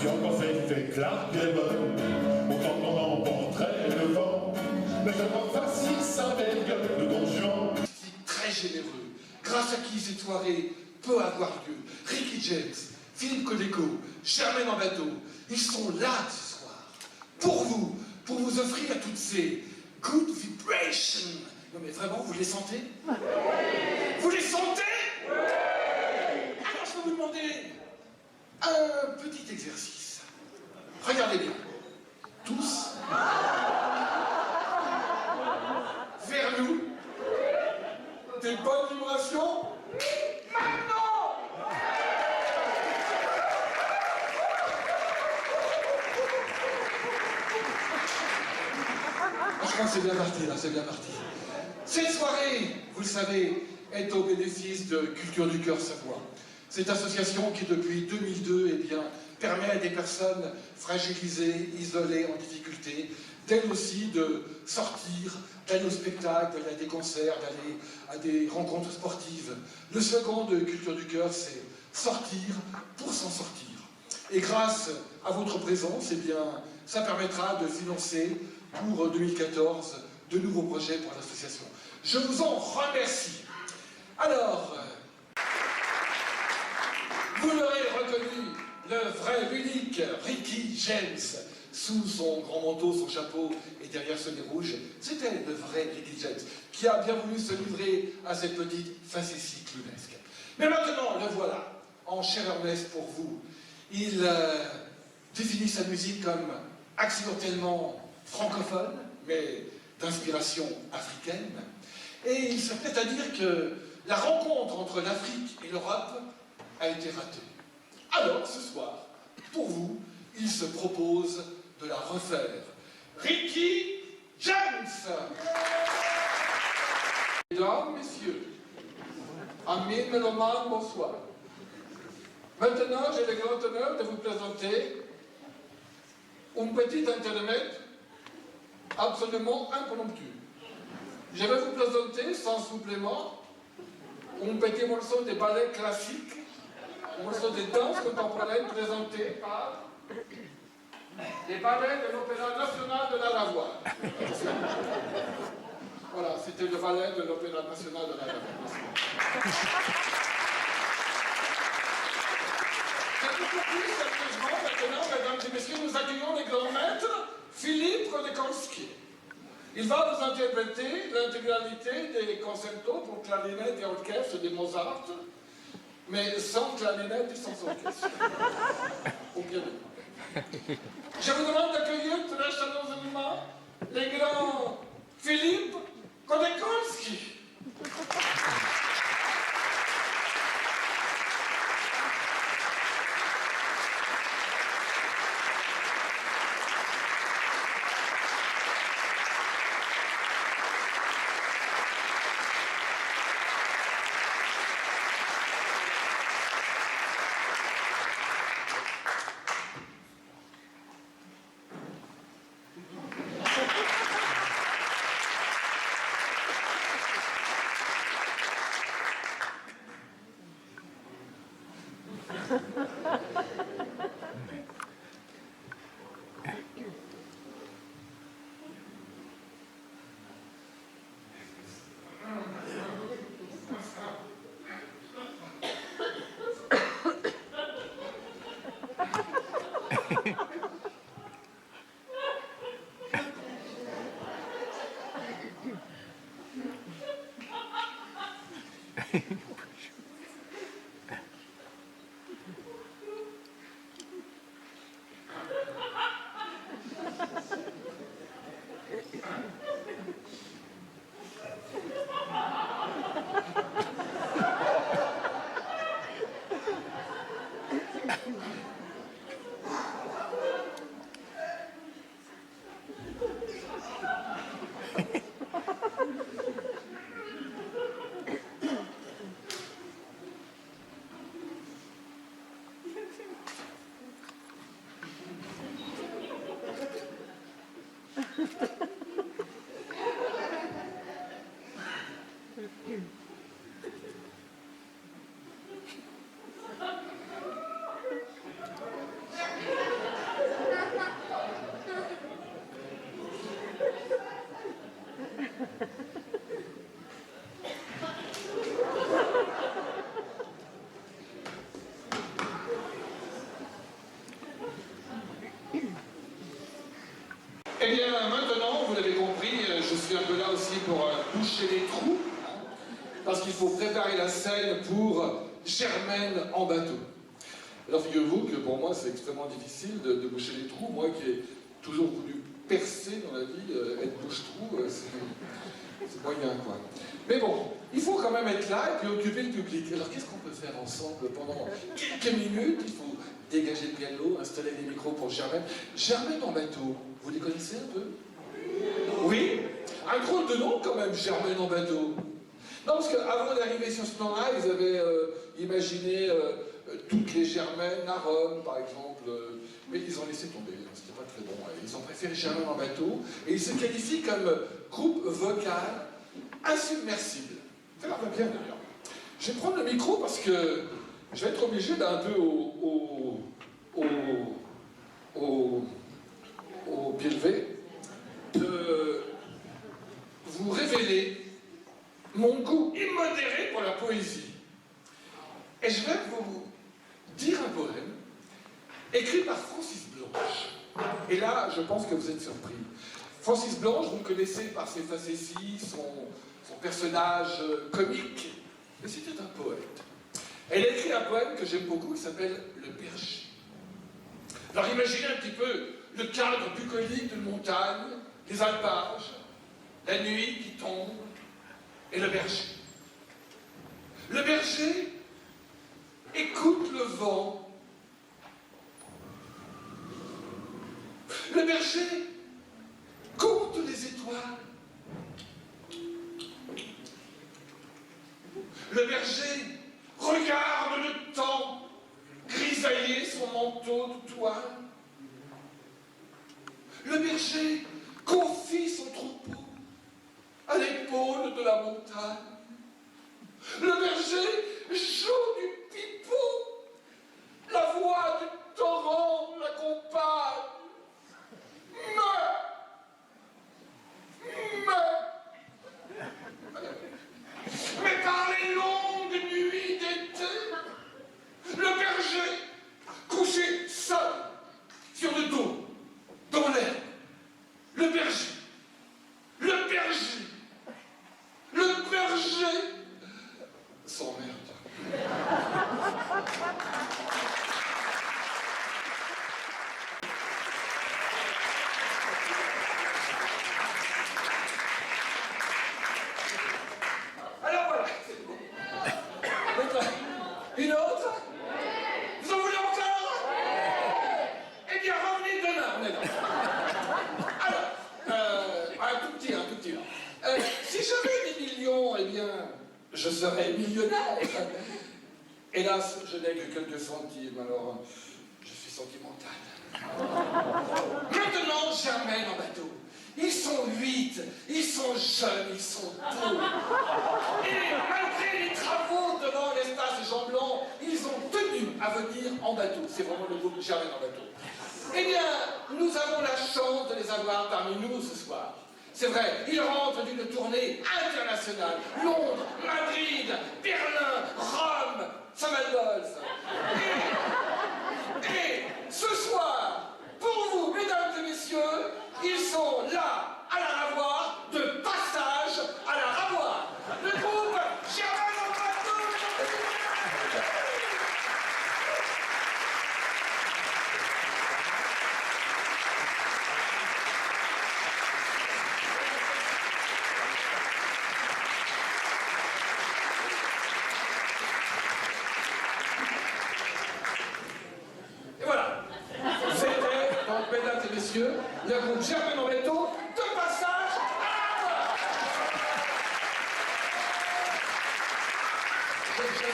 quand fait Clark Gable, autant qu'on emporterait le vent, mais comment facile ça gueule de Don Juan. Très généreux, grâce à qui cette soirée peut avoir lieu. Ricky James, Philippe Codeco, Germaine en bateau, ils sont là ce soir, pour vous offrir toutes ces good vibrations. Non mais vraiment, vous les sentez? Vous les sentez? Alors je vais vous demander un petit exercice. Regardez bien, tous, vers nous, des bonnes vibrations. Maintenant! Je crois que c'est bien parti, là, c'est bien parti. Cette soirée, vous le savez, est au bénéfice de Culture du Cœur Savoie. Cette association qui, depuis 2002, eh bien, permet à des personnes fragilisées, isolées, en difficulté, d'elles aussi de sortir, d'aller au spectacle, d'aller à des concerts, d'aller à des rencontres sportives. Le slogan de Culture du Cœur, c'est « sortir pour s'en sortir ». Et grâce à votre présence, eh bien, ça permettra de financer pour 2014 de nouveaux projets pour l'association. Je vous en remercie. Alors, vous l'aurez reconnu, le vrai, l'unique Ricky James, sous son grand manteau, son chapeau et derrière ce nez rouge, c'était le vrai Ricky James, qui a bien voulu se livrer à cette petite facétie clownesque. Mais maintenant, le voilà, en chair et en os pour vous. Il définit sa musique comme accidentellement francophone, mais d'inspiration africaine. Et il se plaît à dire que la rencontre entre l'Afrique et l'Europe a été ratée. Alors, ce soir, pour vous, il se propose de la refaire. Ricky James! Mesdames, messieurs, amis mélomanes, bonsoir. Maintenant, j'ai le grand honneur de vous présenter un petit intermède absolument impromptu. Je vais vous présenter, sans supplément, un petit morceau de ballet classique, un morceau de danse contemporaine présenté par les ballets de l'Opéra National de la Lavoie. Voilà, c'était le ballet de l'Opéra National de la Lavoie. C'est beaucoup plus sérieusement, maintenant, mesdames et messieurs, nous accueillons le grand maître Philippe Kodekolski. Il va vous interpréter l'intégralité des concertos pour clarinette et orchestre de Mozart, mais sans clarinette et sans orchestre. Au piano. Je vous demande d'accueillir très chaleureusement le grand Philippe Kodekolski. Eh bien, maintenant, vous l'avez compris, je suis un peu là aussi pour boucher les trous, hein, parce qu'il faut préparer la scène pour Germaine en bateau. Alors figurez-vous que pour moi, c'est extrêmement difficile de boucher les trous. Moi qui ai toujours voulu percer dans la vie, être bouche-trou, c'est moyen, quoi. Mais bon, il faut quand même être là et puis occuper le public. Alors qu'est-ce qu'on peut faire ensemble pendant quelques minutes? Il faut dégager le piano, installer les micros pour Germaine. Germaine en bateau, vous les connaissez un peu? Oui? Un drôle de nom quand même, Germaine en bateau. Non, parce qu'avant d'arriver sur ce plan-là, ils avaient imaginé toutes les Germaines à Rome, par exemple. Mais ils ont laissé tomber, c'était pas très bon. Ils ont préféré Germaine en bateau, et ils se qualifient comme groupe vocal insubmersible. Ça leur va bien d'ailleurs. Je vais prendre le micro parce que je vais être obligé d'un peu au pied levé de vous révéler mon goût immodéré pour la poésie. Et je vais vous dire un poème écrit par Francis Blanche. Et là, je pense que vous êtes surpris. Francis Blanche, vous le connaissez par ses facéties, son personnage comique, mais c'était un poète. Elle a écrit un poème que j'aime beaucoup qui s'appelle Le Berger. Alors imaginez un petit peu le cadre bucolique d'une montagne, les alpages, la nuit qui tombe, et le berger. Le berger écoute le vent. Le berger compte les étoiles. Le berger regarde le temps grisailler son manteau de toile. Le berger confie son troupeau à l'épaule de la montagne. Le berger joue du pipeau. La voix du torrent l'accompagne. Mais par les longues nuits d'été, le berger, couché seul, sur le dos, dans l'herbe, le berger s'emmerde. Alors voilà. Une autre? Vous en voulez encore? Eh bien, revenez demain, on est là. Alors, un tout petit. Si j'avais des millions, eh bien, je serais millionnaire. Hélas, je n'ai que quelques centimes, alors je suis sentimental. Maintenant, Germaine en bateau. Ils sont 8, ils sont jeunes, ils sont beaux. Et malgré les travaux devant l'espace Jean Blanc, ils ont tenu à venir en bateau. C'est vraiment le groupe Germaine en bateau. Eh bien, nous avons la chance de les avoir parmi nous ce soir. C'est vrai, ils rentrent d'une tournée internationale. Londres, Madrid, Berlin, Rome, Saint-Malo. Et ce soir, pour vous, mesdames et messieurs, ils sont là, à la Ravoir, de passage à la Ravoir. Le groupe Germaine en bateau. Et voilà. C'était, donc, mesdames et messieurs, le groupe Germaine en bateau, de passage à la Ravoir. Je sais que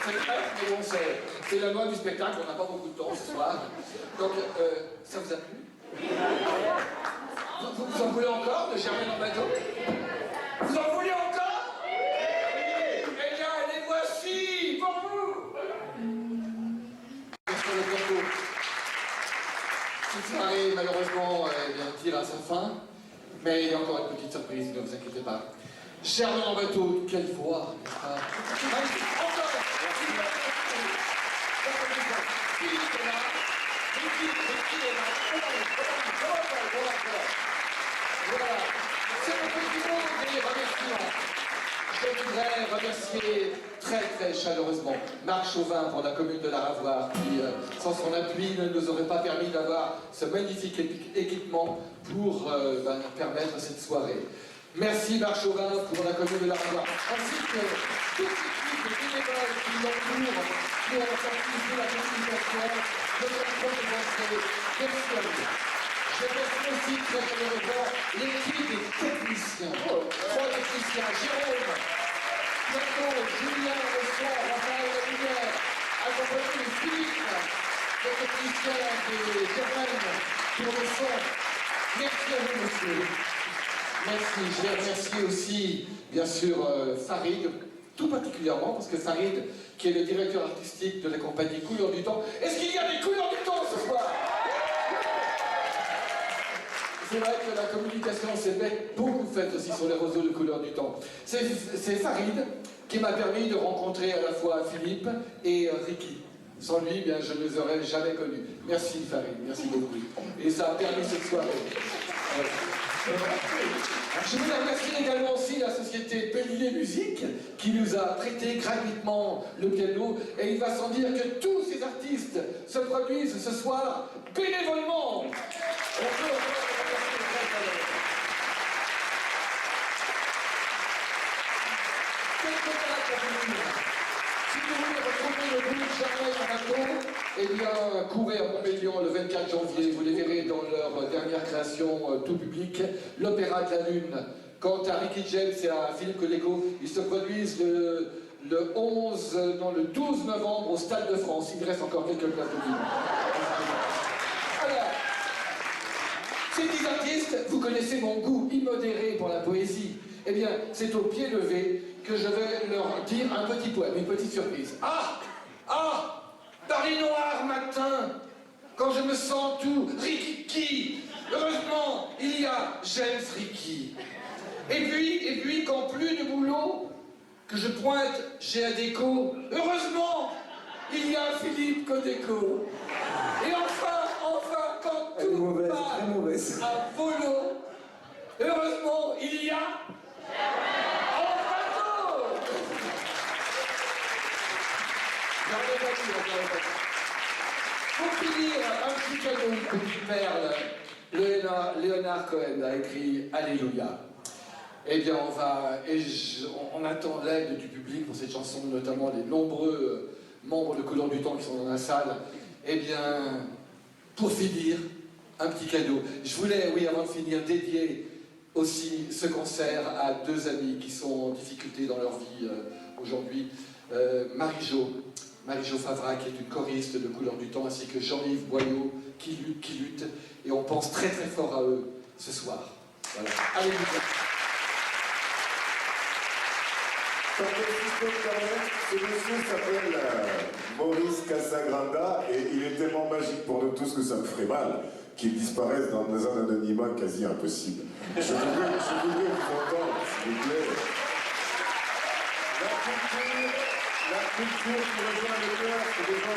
c'est bref, mais bon, c'est la loi du spectacle, on n'a pas beaucoup de temps ce soir. Donc, ça vous a plu? Vous en voulez encore de Germaine en bateau? Vous en voulez encore? Eh bien, les voici pour vous! Sur le plateau. Cette soirée, malheureusement, tire à sa fin, mais il y a encore une petite surprise, ne vous inquiétez pas. Germaine en bateau, quelle voix, n'est-ce pas? Encore! Philippe est là, Ricky est là, Voilà, c'est le petit mot des remerciements. Je voudrais remercier très chaleureusement Marc Chauvin pour la commune de la Ravoire qui, sans son appui, ne nous aurait pas permis d'avoir ce magnifique équipement pour permettre cette soirée. Merci Marc Chauvin pour la commune de la Ravoire, ainsi que toute l'équipe de bénévoles qui l'entourent pour participer à la participation de cette grande avancée. Merci à vous. Je remercie aussi très chaleureusement l'équipe des techniciens. Trois techniciens, Jérôme, Marco, Julien, le soir, Raphaël, la lumière, accompagné de Philippe, le technicien de Germaine, pour le son. Merci à vous, monsieur. Merci. Je vais remercier aussi, bien sûr, Farid, tout particulièrement, parce que Farid, qui est le directeur artistique de la compagnie Couleurs du Temps. Est-ce qu'il y a des couleurs du temps ce soir? C'est vrai que la communication s'est beaucoup faite aussi sur les réseaux de Couleurs du Temps. C'est Farid qui m'a permis de rencontrer à la fois Philippe et Ricky. Sans lui, bien, je ne les aurais jamais connus. Merci Farid, merci beaucoup. Et ça a permis cette soirée. Je voulais remercier également aussi la société Pellier Musique qui nous a prêté gratuitement le piano, et il va sans dire que tous ces artistes se produisent ce soir bénévolement. Si vous voulez retrouver le groupe Jamais en bateau, eh bien, courez à Montmélian le 24 janvier, vous les verrez dans leur dernière création tout public, l'Opéra de la Lune. Quant à Ricky James et à Philippe Colleco, ils se produisent le 12 novembre au Stade de France. Il reste encore quelques places de libre. Alors, ces 10 artistes, vous connaissez mon goût immodéré pour la poésie. Eh bien, c'est au pied levé que je vais leur dire un petit poème, une petite surprise. Ah! Par les noirs matins, quand je me sens tout rikiki, heureusement, il y a James Ricky. Et puis, quand plus de boulot, que je pointe chez Adéco, heureusement, il y a Philippe Codeco. Et enfin, quand tout part à volo, heureusement, il y a... Pour finir, un petit cadeau, une petite perle. Léonard Cohen a écrit Alléluia. Eh bien, on attend l'aide du public pour cette chanson, notamment les nombreux membres de Couleurs du Temps qui sont dans la salle. Eh bien, pour finir, un petit cadeau. Je voulais, oui, avant de finir, dédier aussi ce concert à deux amis qui sont en difficulté dans leur vie aujourd'hui. Marie-Jo Favra, qui est une choriste de Couleurs du Temps, ainsi que Jean-Yves Boyau, qui lutte, et on pense très fort à eux ce soir. Voilà. Allez, Ce monsieur s'appelle Maurice Casagranda, et il est tellement magique pour nous tous que ça me ferait mal qu'il disparaisse dans un anonymat quasi impossible. Je voudrais vous entendre, s'il vous plaît. La culture qui rejoint le cœur, c'est des gens